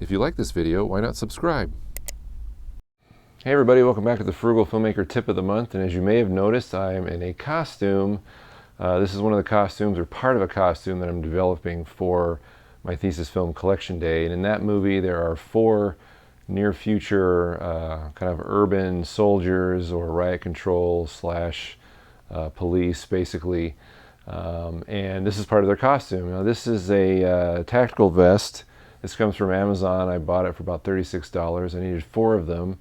If you like this video, why not subscribe? Hey everybody, welcome back to the Frugal Filmmaker Tip of the Month. And as you may have noticed, I am in a costume. This is one of the costumes, or part of a costume, that I'm developing for my thesis film Collection Day. And in that movie there are 4 near future kind of urban soldiers or riot control slash police basically. And this is part of their costume. Now, this is a tactical vest. This comes from Amazon. I bought it for about $36. I needed 4 of them.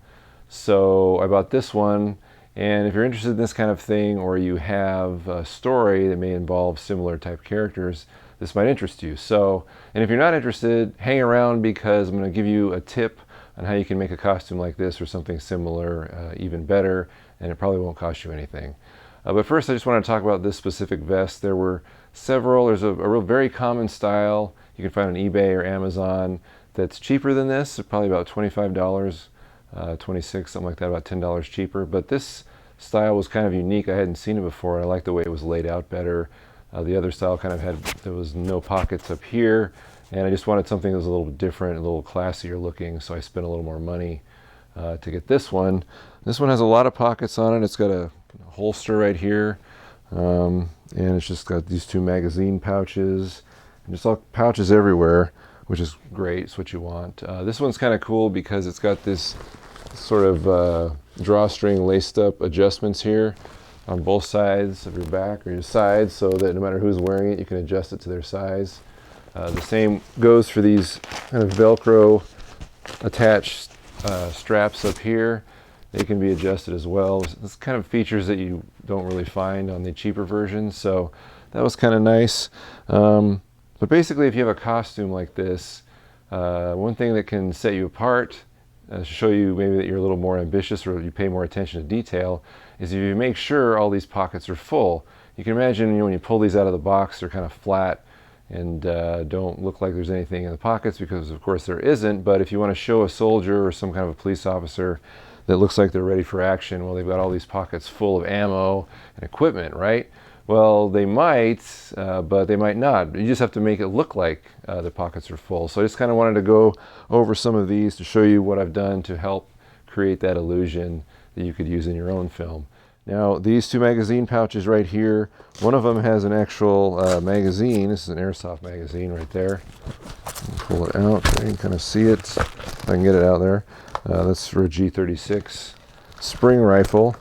So I bought this one. And if you're interested in this kind of thing, or you have a story that may involve similar type characters, this might interest you. So, and if you're not interested, hang around, because I'm going to give you a tip on how you can make a costume like this or something similar even better, and it probably won't cost you anything. But first, I just want to talk about this specific vest. There were several. There's a real very common style you can find on eBay or Amazon that's cheaper than this, probably about $25, $26, something like that, about $10 cheaper. But this style was kind of unique. I hadn't seen it before, and I liked the way it was laid out better. The other style kind of had, there was no pockets up here, and I just wanted something that was a little bit different, a little classier looking, so I spent a little more money to get this one. This one has a lot of pockets on it. It's got a holster right here, and it's just got these 2 magazine pouches, and just all pouches everywhere, which is great. It's what you want. This one's kind of cool because it's got this sort of drawstring laced up adjustments here on both sides of your back or your sides, so that no matter who's wearing it, you can adjust it to their size. The same goes for these kind of Velcro attached straps up here. They can be adjusted as well. It's kind of features that you don't really find on the cheaper versions, so that was kind of nice. But basically, if you have a costume like this, one thing that can set you apart, to show you maybe that you're a little more ambitious or you pay more attention to detail, is if you make sure all these pockets are full. You can imagine, you know, when you pull these out of the box, they're kind of flat and don't look like there's anything in the pockets, because of course there isn't. But if you want to show a soldier or some kind of a police officer that looks like they're ready for action, well, they've got all these pockets full of ammo and equipment, right? Well, they might, but they might not. You just have to make it look like the pockets are full. So I just kind of wanted to go over some of these to show you what I've done to help create that illusion that you could use in your own film. Now, these 2 magazine pouches right here, one of them has an actual magazine. This is an Airsoft magazine right there. Pull it out so you can kind of see it. If I can get it out there. That's for a G36 spring rifle.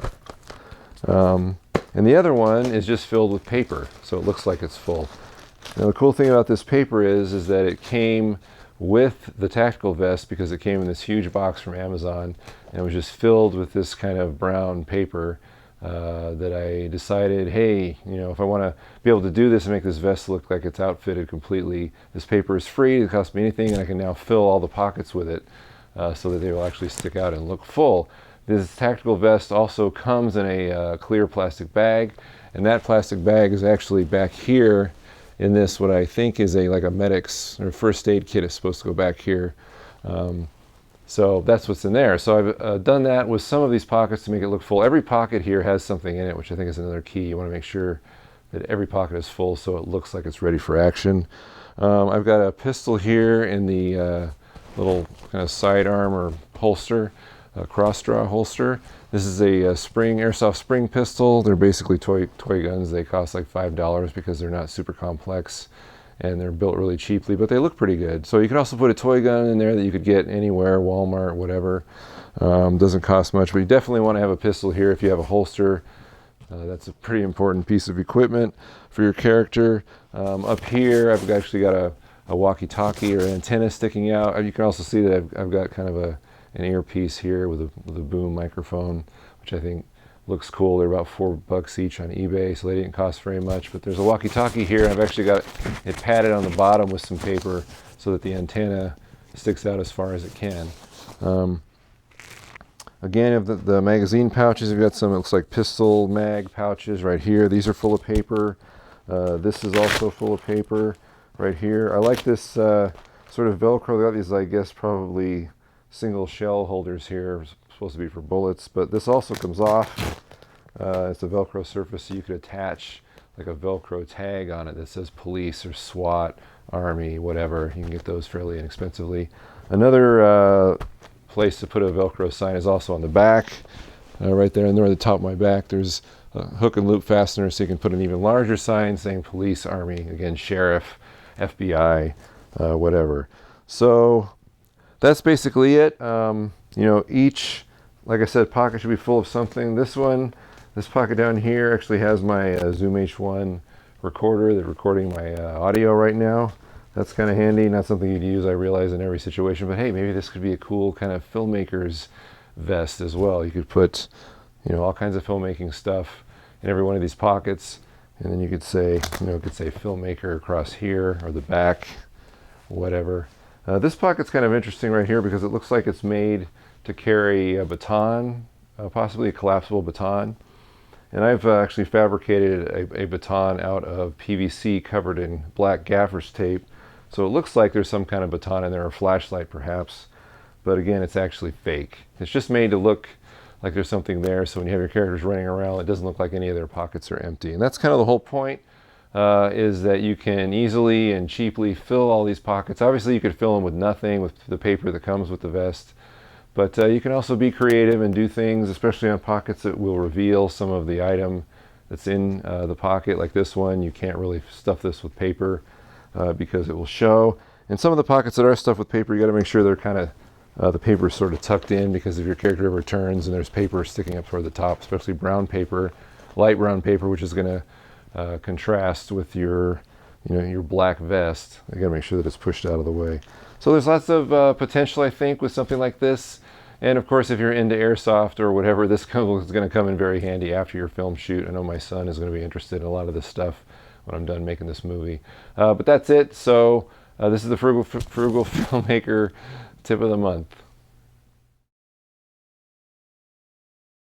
And the other one is just filled with paper, so it looks like it's full. Now, the cool thing about this paper is that it came with the tactical vest, because it came in this huge box from Amazon, and it was just filled with this kind of brown paper that I decided, hey, you know, if I want to be able to do this and make this vest look like it's outfitted completely, this paper is free. It costs me anything, and I can now fill all the pockets with it so that they will actually stick out and look full. This tactical vest also comes in a clear plastic bag, and that plastic bag is actually back here in this, what I think is like a medic's or first aid kit is supposed to go back here. So that's what's in there. So I've done that with some of these pockets to make it look full. Every pocket here has something in it, which I think is another key. You want to make sure that every pocket is full so it looks like it's ready for action. I've got a pistol here in the little kind of sidearm or holster, a cross-draw holster. This is a Airsoft spring pistol. They're basically toy guns. They cost like $5 because they're not super complex and they're built really cheaply, but they look pretty good. So you could also put a toy gun in there that you could get anywhere, Walmart, whatever. Doesn't cost much, but you definitely want to have a pistol here if you have a holster. That's a pretty important piece of equipment for your character. Up here, I've actually got a walkie-talkie or antenna sticking out. You can also see that I've got kind of an earpiece here with a boom microphone, which I think looks cool. They're about $4 each on eBay, so they didn't cost very much. But there's a walkie-talkie here, and I've actually got it padded on the bottom with some paper so that the antenna sticks out as far as it can. Again, of the magazine pouches, we've got some, it looks like pistol mag pouches right here. These are full of paper. This is also full of paper right here. I like this sort of Velcro. They got these, I guess, probably single shell holders here. It's supposed to be for bullets, but this also comes off. It's a Velcro surface, so you could attach like a Velcro tag on it that says police or SWAT, Army, whatever. You can get those fairly inexpensively. Another place to put a Velcro sign is also on the back. Right there, and there at the top of my back, there's a hook and loop fastener, so you can put an even larger sign saying police, army, again, sheriff, FBI, whatever. So that's basically it. You know, each, like I said, pocket should be full of something. This pocket down here actually has my Zoom H1 recorder that's recording my audio right now. That's kind of handy. Not something you'd use, I realize, in every situation, but hey, maybe this could be a cool kind of filmmaker's vest as well. You could put, you know, all kinds of filmmaking stuff in every one of these pockets, and then you could say, you know, it could say filmmaker across here or the back, whatever. This pocket's kind of interesting right here because it looks like it's made to carry a baton, possibly a collapsible baton. And I've actually fabricated a baton out of PVC covered in black gaffer's tape. So it looks like there's some kind of baton in there, a flashlight perhaps. But again, it's actually fake. It's just made to look like there's something there, so when you have your characters running around, it doesn't look like any of their pockets are empty. And that's kind of the whole point, is that you can easily and cheaply fill all these pockets. Obviously, you could fill them with nothing, with the paper that comes with the vest. But you can also be creative and do things, especially on pockets that will reveal some of the item that's in the pocket, like this one. You can't really stuff this with paper because it will show. And some of the pockets that are stuffed with paper, you got to make sure they're kind of the paper is sort of tucked in, because if your character ever turns and there's paper sticking up toward the top, especially brown paper, light brown paper, which is going to contrast with your, you know, your black vest, you got to make sure that it's pushed out of the way. So there's lots of potential, I think, with something like this. And of course, if you're into airsoft or whatever, this is going to come in very handy after your film shoot. I know my son is going to be interested in a lot of this stuff when I'm done making this movie. But that's it. So this is the Frugal Filmmaker Tip of the Month.